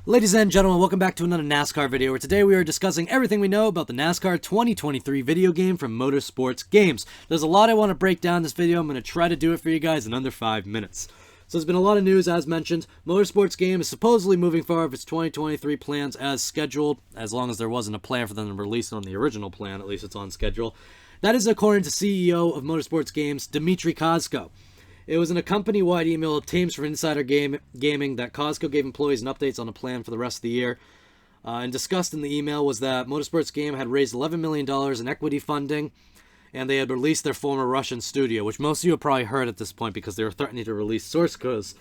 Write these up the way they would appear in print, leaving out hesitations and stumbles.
Ladies and gentlemen, welcome back to another NASCAR video, where today we are discussing everything we know about the NASCAR 2023 video game from Motorsports Games. There's a lot I want to break down in this video. I'm going to try to do it for you guys in under 5 minutes. So there's been a lot of news, as mentioned. Motorsports Game is supposedly moving forward with its 2023 plans as scheduled, as long as there wasn't a plan for them to release it on the original plan, at least it's on schedule. That is according to CEO of Motorsports Games, Dmitry Kozko. It was in a company-wide email obtained from Insider Gaming that Costco gave employees an updates on the plan for the rest of the year. And discussed in the email was that Motorsports Game had raised $11 million in equity funding, and they had released their former Russian studio, which most of you have probably heard at this point because they were threatening to release source codes.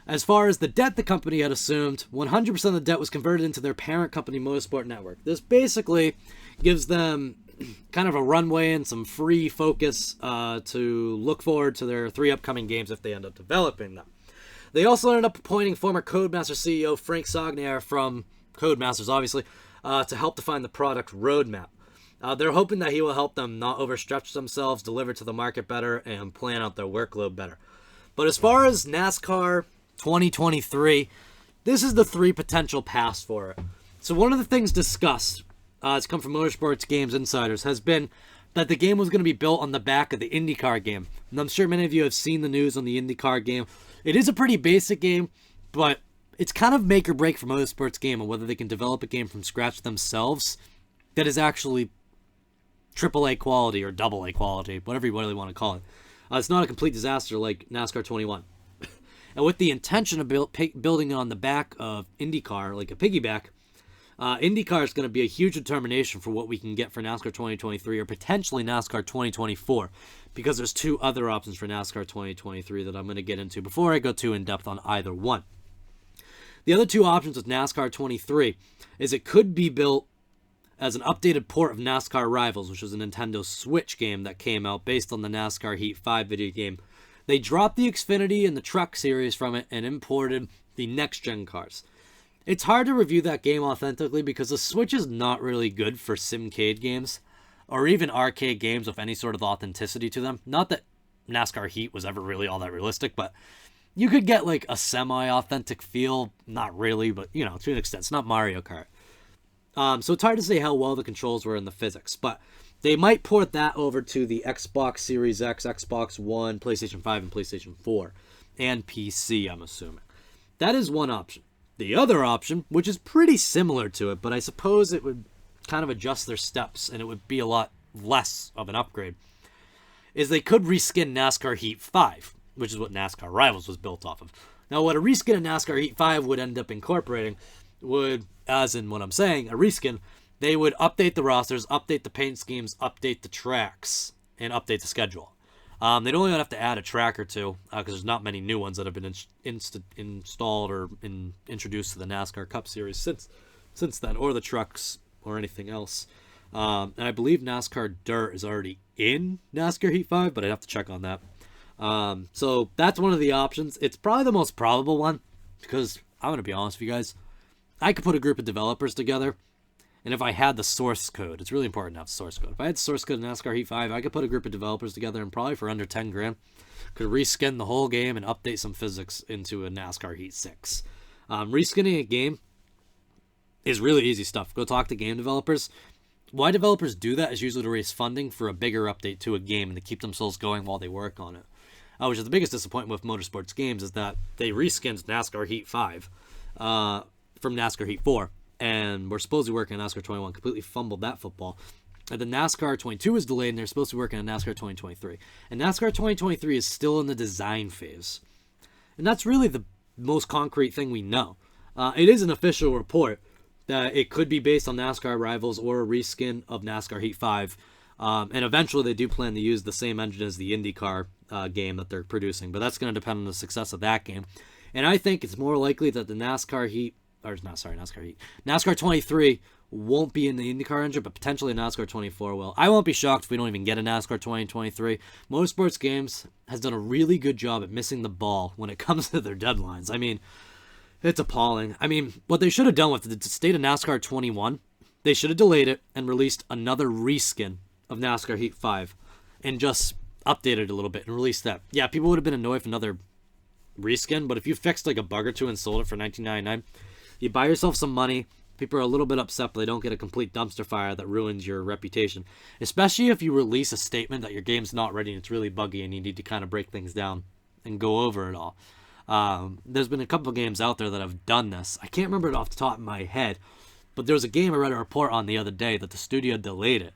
As far as the debt the company had assumed, 100% of the debt was converted into their parent company, Motorsport Network. This basically gives them kind of a runway and some free focus to look forward to their 3 upcoming games if they end up developing them. They also ended up appointing former Codemasters CEO Frank Sagnier from Codemasters, obviously, to help define the product roadmap. They're hoping that he will help them not overstretch themselves, deliver to the market better, and plan out their workload better. But as far as NASCAR 2023, this is the 3 potential paths for it. So one of the things discussed, it's come from Motorsports Games insiders, has been that the game was going to be built on the back of the IndyCar game. And I'm sure many of you have seen the news on the IndyCar game. It is a pretty basic game, but it's kind of make or break for Motorsports Game on whether they can develop a game from scratch themselves that is actually AAA quality or AA quality, whatever you really want to call it. It's not a complete disaster like NASCAR 21. And with the intention of building it on the back of IndyCar, like a piggyback, IndyCar is going to be a huge determination for what we can get for NASCAR 2023 or potentially NASCAR 2024, because there's 2 other options for NASCAR 2023 that I'm going to get into before I go too in-depth on either one. The other 2 options with NASCAR 23 is it could be built as an updated port of NASCAR Rivals, which was a Nintendo Switch game that came out based on the NASCAR Heat 5 video game. They dropped the Xfinity and the Truck series from it and imported the next-gen cars. It's hard to review that game authentically because the Switch is not really good for simcade games or even arcade games with any sort of authenticity to them. Not that NASCAR Heat was ever really all that realistic, but you could get like a semi-authentic feel. Not really, but you know, to an extent. It's not Mario Kart. So it's hard to say how well the controls were in the physics, but they might port that over to the Xbox Series X, Xbox One, PlayStation 5, and PlayStation 4, and PC, I'm assuming. That is one option. The other option, which is pretty similar to it, but I suppose it would kind of adjust their steps and it would be a lot less of an upgrade, is they could reskin NASCAR Heat 5, which is what NASCAR Rivals was built off of. Now, what a reskin of NASCAR Heat 5 would end up incorporating would, as in what I'm saying, a reskin, they would update the rosters, update the paint schemes, update the tracks, and update the schedule. They'd only have to add a track or 2 because there's not many new ones that have been installed or introduced to the NASCAR Cup Series since then, or the trucks or anything else. And I believe NASCAR Dirt is already in NASCAR Heat 5, but I'd have to check on that. So that's one of the options. It's probably the most probable one because I'm going to be honest with you guys. I could put a group of developers together, and if I had the source code, it's really important to have the source code. If I had the source code in NASCAR Heat 5, I could put a group of developers together and probably for under 10 grand, could reskin the whole game and update some physics into a NASCAR Heat 6. Reskinning a game is really easy stuff. Go talk to game developers. Why developers do that is usually to raise funding for a bigger update to a game and to keep themselves going while they work on it. Which is the biggest disappointment with Motorsports Games is that they reskinned NASCAR Heat 5 from NASCAR Heat 4. And we're supposedly working on NASCAR 21, completely fumbled that football. And then NASCAR 22 is delayed, and they're supposed to be working on NASCAR 2023. And NASCAR 2023 is still in the design phase. And that's really the most concrete thing we know. It is an official report that it could be based on NASCAR Rivals or a reskin of NASCAR Heat 5. And eventually they do plan to use the same engine as the IndyCar game that they're producing. But that's going to depend on the success of that game. And I think it's more likely that the NASCAR Heat NASCAR 23 won't be in the IndyCar engine, but potentially NASCAR 24 will. I won't be shocked if we don't even get a NASCAR 2023. Motorsports Games has done a really good job at missing the ball when it comes to their deadlines. I mean, it's appalling. I mean, what they should have done with the state of NASCAR 21, they should have delayed it and released another reskin of NASCAR Heat 5 and just updated it a little bit and released that. Yeah, people would have been annoyed with another reskin, but if you fixed like a bug or 2 and sold it for $19.99, You buy yourself some money. People are a little bit upset, but they don't get a complete dumpster fire that ruins your reputation. Especially if you release a statement that your game's not ready and it's really buggy and you need to kind of break things down and go over it all. There's been a couple of games out there that have done this. I can't remember it off the top of my head, but there was a game I read a report on the other day that the studio delayed it,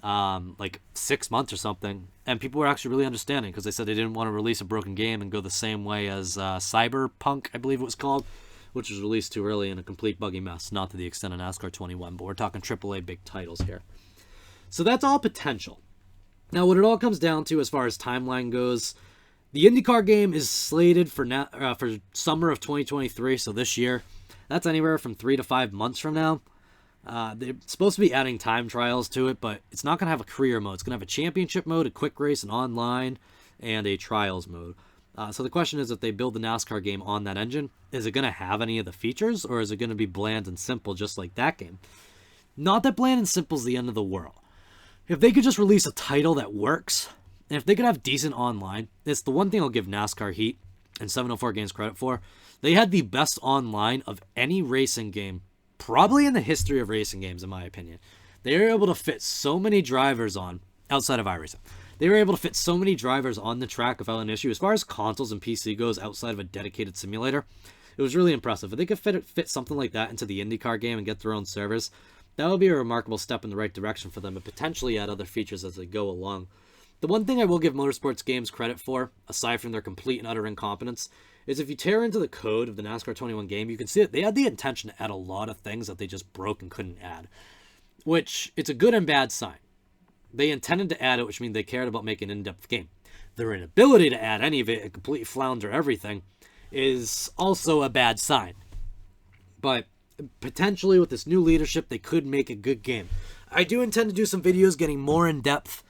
like 6 months or something, and people were actually really understanding because they said they didn't want to release a broken game and go the same way as Cyberpunk, I believe it was called, which was released too early in a complete buggy mess, not to the extent of NASCAR 21, but we're talking AAA big titles here. So that's all potential. Now, what it all comes down to as far as timeline goes, the IndyCar game is slated for summer of 2023, so this year. That's anywhere from 3 to 5 months from now. They're supposed to be adding time trials to it, but it's not going to have a career mode. It's going to have a championship mode, a quick race, an online, and a trials mode. So the question is, if they build the NASCAR game on that engine, is it going to have any of the features, or is it going to be bland and simple just like that game? Not that bland and simple is the end of the world. If they could just release a title that works, and if they could have decent online, it's the one thing I'll give NASCAR Heat and 704 Games credit for. They had the best online of any racing game, probably in the history of racing games, in my opinion. They were able to fit so many drivers on, outside of iRacing. They were able to fit so many drivers on the track without an issue. As far as consoles and PC goes, outside of a dedicated simulator, it was really impressive. If they could fit something like that into the IndyCar game and get their own servers, that would be a remarkable step in the right direction for them and potentially add other features as they go along. The one thing I will give Motorsports Games credit for, aside from their complete and utter incompetence, is if you tear into the code of the NASCAR 21 game, you can see that they had the intention to add a lot of things that they just broke and couldn't add. Which, it's a good and bad sign. They intended to add it, which means they cared about making an in-depth game. Their inability to add any of it and completely flounder everything is also a bad sign. But potentially with this new leadership, they could make a good game. I do intend to do some videos getting more in-depth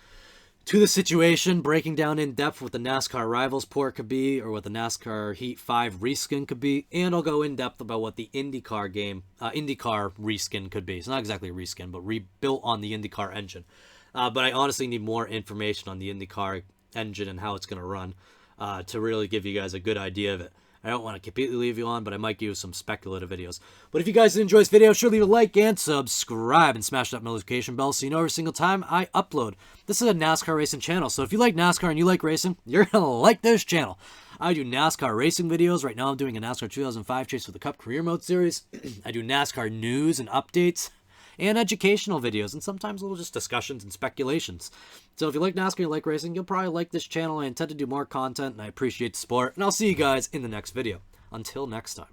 to the situation, breaking down in depth what the NASCAR Rivals port could be, or what the NASCAR Heat 5 reskin could be, and I'll go in depth about what the IndyCar game, IndyCar reskin could be. It's not exactly a reskin, but rebuilt on the IndyCar engine. But I honestly need more information on the IndyCar engine and how it's going to run to really give you guys a good idea of it. I don't want to completely leave you on, but I might give you some speculative videos. But if you guys did enjoy this video, sure leave a like and subscribe and smash that notification bell so you know every single time I upload. This is a NASCAR racing channel, so if you like NASCAR and you like racing, you're going to like this channel. I do NASCAR racing videos. Right now I'm doing a NASCAR 2005 Chase for the Cup Career Mode series. I do NASCAR news and updates and educational videos, and sometimes little just discussions and speculations. So if you like NASCAR and you like racing, you'll probably like this channel. I intend to do more content, and I appreciate the support, and I'll see you guys in the next video. Until next time.